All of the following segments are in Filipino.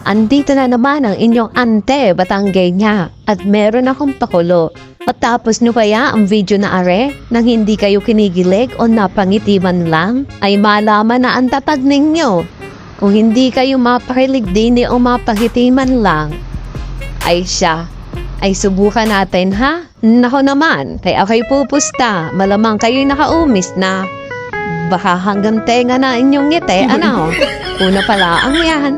andito na naman ang inyong ante Batanggay niya at meron akong pakulo. Patapos nyo kaya ang video na are nang hindi kayo kinigilig o napangitiman lang ay malaman na ang tatag ninyo. Kung hindi kayo mapakilig din o mapangitiman lang ay siya. Ay subukan natin ha? Nako naman, kaya ako'y pupusta. Malamang kayo'y nakaumis na. Baka hanggang tenga na inyong ngiti, ano? Una pala ang yan.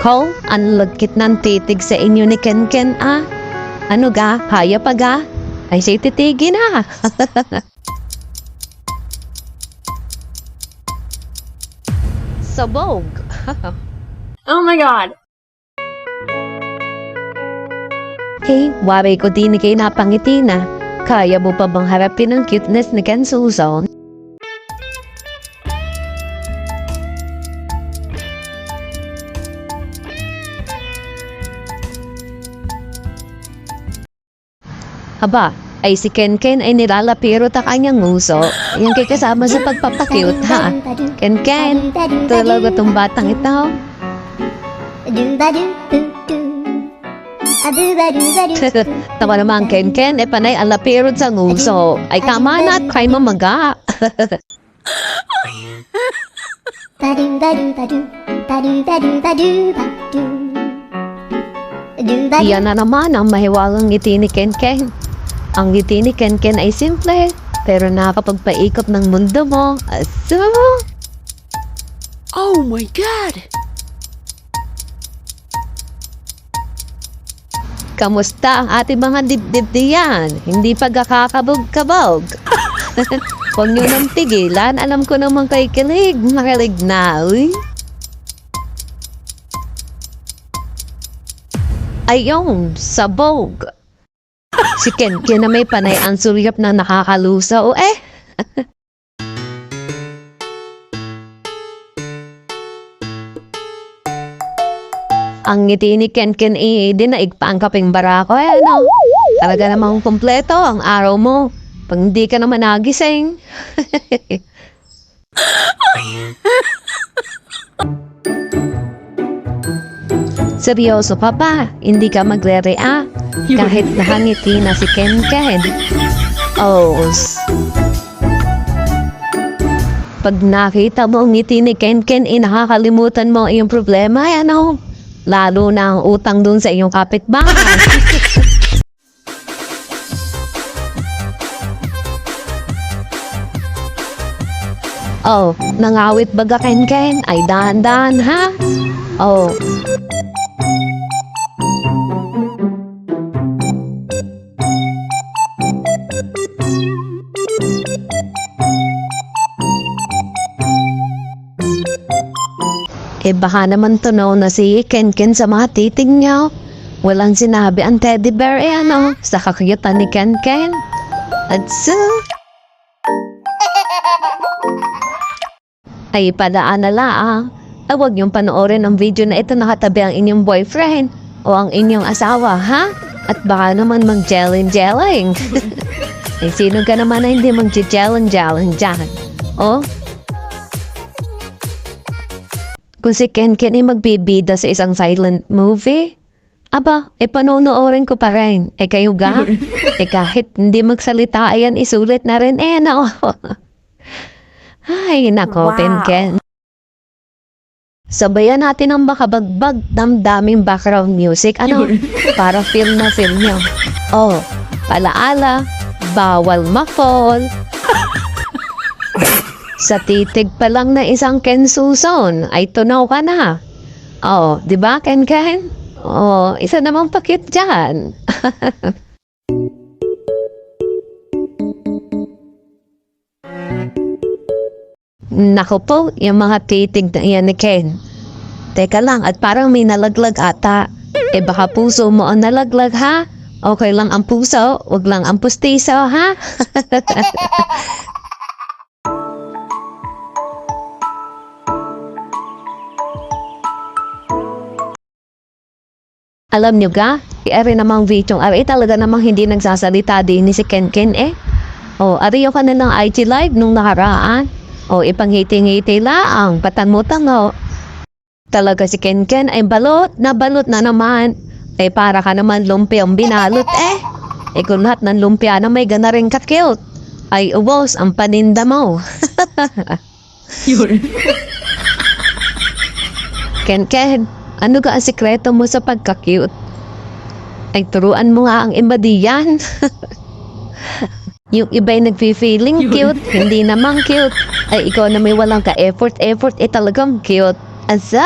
Cole, ang lagkit ng titig sa inyo ni Ken ah. Ano ga? Kaya pa ga? Ay siya titigin ha. Sabog. Oh my god. Hey, waray ko din kay napangiti na. Kaya mo pa bang harapin ang cuteness ni Ken Susan? Aba, ay si Ken ay nilalapiro ta kanyang nguso. Yan kay kasama sa pagpapakute ha. Ken, talaga tong batang ito. Tama naman Ken, panay ang lapirot sa nguso. Ay tama na at kay mamaga. Iyan na naman ang mahiwagang ngiti ni Ken. Ang ngiti ni Ken ay simple, pero nakakapagpaikot ng mundo mo. Aso! Oh my god. Kamusta ang ating mga dibdib diyan? Hindi pa kakakabog-kabog. Huwag nyo nang tigilan. Alam ko naman kay kilig. Nakilig na, uy. Ayun, sabog. Si Ken na may panay ang suryap na nakakalusa o eh. Ang ngiti ni Ken dinaig pa ang kaping barako eh, ano? Talaga namang kumpleto ang araw mo. Pag hindi ka naman nagising. Seryoso ka ba? Hindi ka magre-react? Kahit nakangiti na si Ken. Oh, pag nakita mo ang ngiti ni Ken, nakakalimutan mo yung problema, ano? Lalo na ang utang dun sa iyong kapitbahay. Oh, nangawit baga Ken? Ay dahan-dahan ha? Oh. Baka naman tunaw na si Ken sa mga titig niya. Walang sinabi ang teddy bear ano, sa kakayutan ni Ken. At so... Ay padaan na lang. Huwag niyong panoorin ang video na ito nakatabi ang inyong boyfriend o ang inyong asawa, ha? At baka naman mag-jelling. Ay sino ka naman na hindi mag-jelling dyan? Oh? Kung si Ken ay magbibida sa isang silent movie, aba, panonoorin ko pa rin. Kayo ga? Kahit hindi magsalita, ayan, isulit na rin. No. Ay, nako, Wow. Ken. Sabayan natin ang makabagbag damdaming background music. Ano? Para feel na feel nyo. Oh, palaala, bawal ma-fall. Sa titig pa lang na isang Ken Susan, ay tunaw ka na. Oh, di ba Ken? Oh, isa namang pakit dyan. Naku po, yung mga titig na iyan ni Ken. Teka lang, at parang may nalaglag ata. Baka puso mo ang nalaglag ha? Okay lang ang puso, wag lang ang pustiso ha? Alam nyo ga, ari namang video, ari talaga namang hindi nagsasalita din ni si Ken. Oh, ari yung kanilang IG live nung nakaraan. O ipanghiti-ngiti laang, patan mo tango. Talaga si Ken Ken ay balot na naman. Ay para ka naman lumpiang binalot eh. Kung lahat ng lumpia na may gana rin ka-cute, ay ubos ang paninda mo. Ken Ken, ano ka ang sikreto mo sa pagka-cute? Ay turuan mo nga ang iba diyan. Yung iba'y nagfi-feeling cute, hindi namang cute. Ay ikaw na may walang ka-effort, talagang cute. Asa?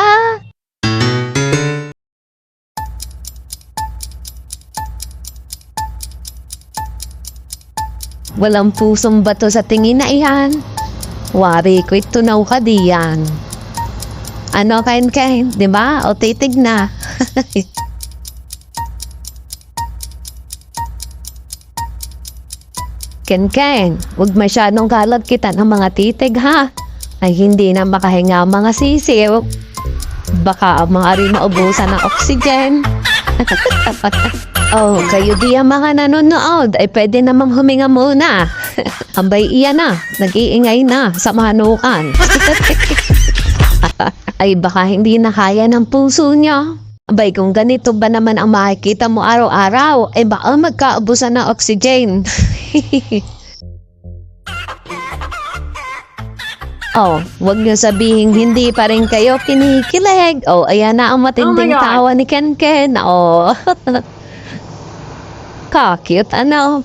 Walang pusong bato sa tingin na iyan. Wari ko'y tunaw ka diyan. Ano Ken Ken, di ba? O titig na. Ken Ken, huwag masyadong kalat kita ng mga titig ha. Ay hindi na makahinga ang mga sisiw. Baka ang mga rin maubusan ng oxygen. Oh, kayo di ang mga nanonood ay pwede namang huminga muna. Ambay iyan na, nag-iingay na sa manukan. Ay baka hindi na kaya ng puso niya. Abay kung ganito ba naman ang makikita mo araw-araw, ay baka magkaubusan ng oxygen. Oh, wag niyo sabihin hindi pa rin kayo kinikilig. Oh, ayan na ang matinding Oh my God. tawa ni Ken Ken. Oh. Ka-cute, ano?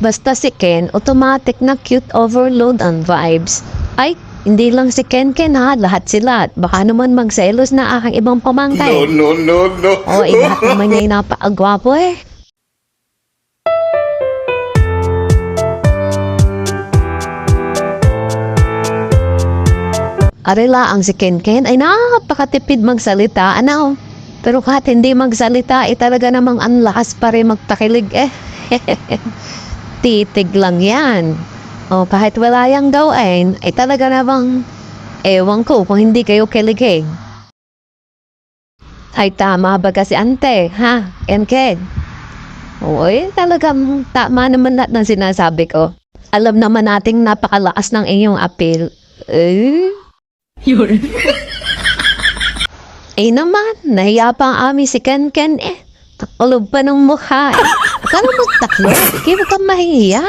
Basta si Ken, automatic na cute overload ang vibes. Ay, hindi lang si Ken Ken ha, lahat sila. Baka naman magselos na aking ibang pamangkay. No. O, lahat naman niya yung napakagwapo eh. Arila ang si Ken Ken ay napakatipid magsalita, ano? Pero kahit hindi magsalita, talaga namang ang lakas pa rin magpakilig eh. Titig lang yan. O kahit wala yang gawin, ay talaga namang ewan ko kung hindi kayo kiligig. Ay tama ba kasi ante, ha? Ken Ken? Uy, talagang tama naman lahat ng sinasabi ko. Alam naman nating napakalakas ng iyong appeal. Naman, nahiya pa ang ami si Ken Ken eh. Takulob pa ng mukha eh. Akala mo taklo, kaya huwag kang mahihiya.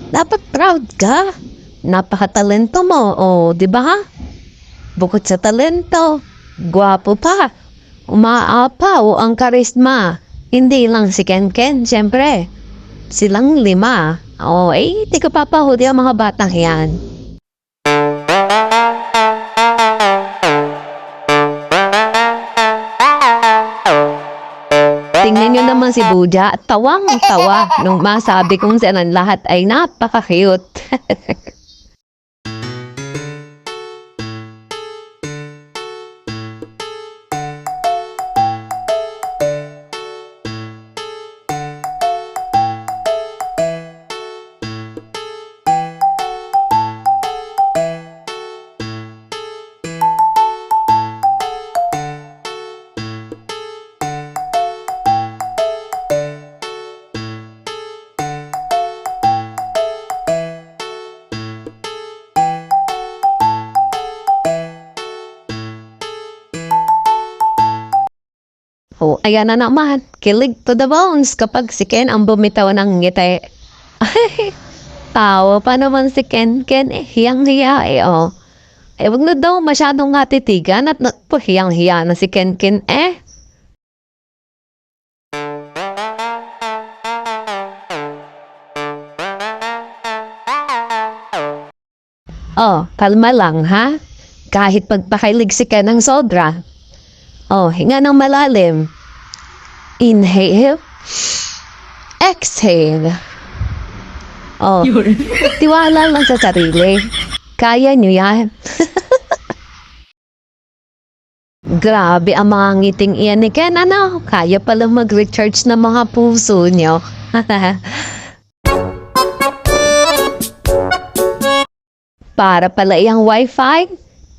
Dapat proud ka. Napakatalento mo, di ba? Bukod sa talento, gwapo pa. Umaapaw ang karisma. Hindi lang si Ken Ken, siyempre. Silang 5. Di ko papahuli ang mga batang yan. Tingnan nyo naman si Buja, tawang-tawa nung masabi kong silang lahat ay napaka-cute. Ayan na naman, kilig to the bones kapag si Ken ang bumitaw ng ngiti. Tawa pa naman si Ken Ken hiyang-hiya wag na daw masyadong natitigan at hiyang-hiya na si Ken Ken kalma lang ha. Kahit pagpakilig si Ken ng sobra. Hinga ng malalim. Inhale. Exhale. Tiwala lang sa sarili. Kaya nyo yan. Grabe ang mga ngiting iyan ni Ken, Kaya palang mag-recharge ng mga puso nyo. Para pala iyang wifi,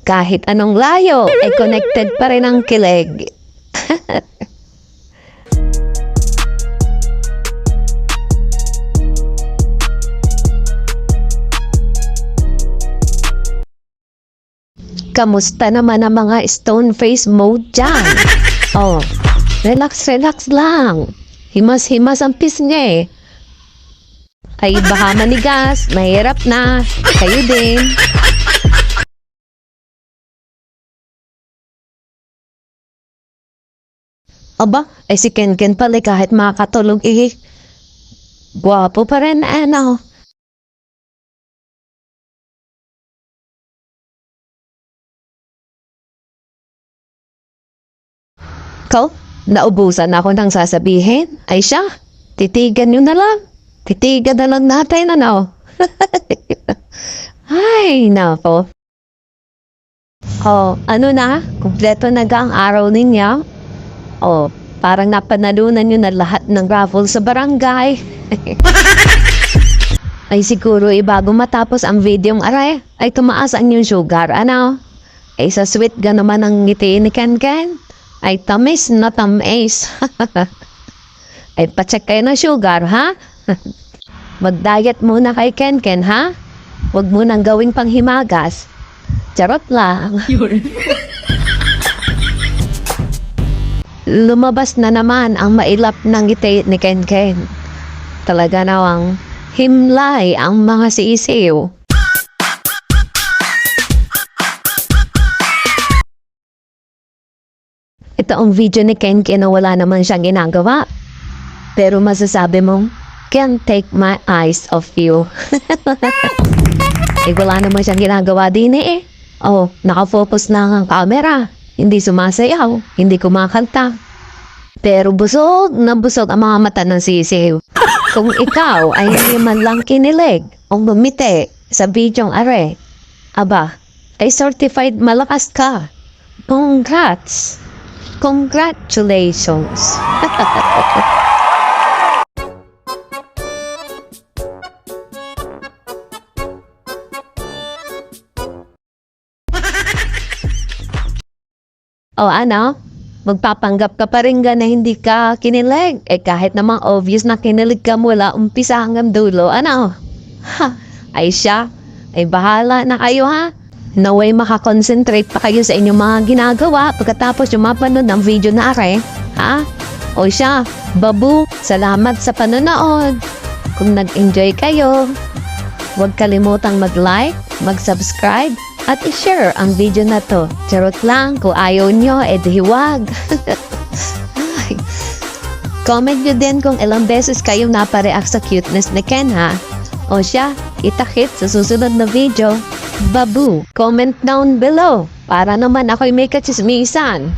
kahit anong layo, ay connected pa rin ang kilig. Kamusta naman ang mga stone face mode dyan? Oh, relax lang. Himas-himas ang pisngi. Ay baka manigas, mahirap na. Kayo din. Aba, ay si Ken pala kahit makatulog Gwapo pa rin, ano. Ikaw, naubusan ako ng sasabihin. Ay siya, titigan nyo na lang. Titigan na lang natin, ano. Ay, nako. Oh, ano na? Kumpleto na ang araw ninyo? Oh, parang napanalunan nyo na lahat ng raffle sa barangay. Ay siguro bago matapos ang videong aray, ay tumaas ang yung sugar, ano? Ay sa sweet ga naman ang ngiti ni Ken. Ay tamis na tamis. Ay pacheck kayo ng sugar, ha? Mag-diet muna kay Ken, ha? Huwag mo nang gawing panghimagas. Charot lang. Lumabas na naman ang mailap ng ngiti ni Ken. Talaga nawang himlay ang mga sisiw. Ito ang video ni Ken na wala naman siyang ginagawa. Pero masasabi mong, can't take my eyes off you. Wala naman siyang ginagawa din Oh, nakafocus lang ang camera. Hindi sumasayaw, hindi kumakanta. Pero busog na busog ang mga mata ng sisiw. Kung ikaw ay hindi man lang kinilig o gumiti sa videong are, aba, ay certified malakas ka. Congrats! Congratulations! O ano? Magpapanggap ka pa rin na hindi ka kinilig. Kahit namang obvious na kinilig ka mula umpisa hanggang dulo. Ano? Ha? Ay siya. Ay bahala na kayo, ha? Naway makakonsentrate pa kayo sa inyong mga ginagawa pagkatapos yung mapanood ng video na are. Ha? O siya. Babu, salamat sa panonood. Kung nag-enjoy kayo, huwag kalimutang mag-like, mag-subscribe, at i-share ang video na to. Charot lang, kung ayaw nyo, huwag. Comment nyo din kung ilang beses kayo napareact sa cuteness ni Ken, ha? O siya, itakit sa susunod na video. Babu, comment down below para naman ako'y may kachismisan.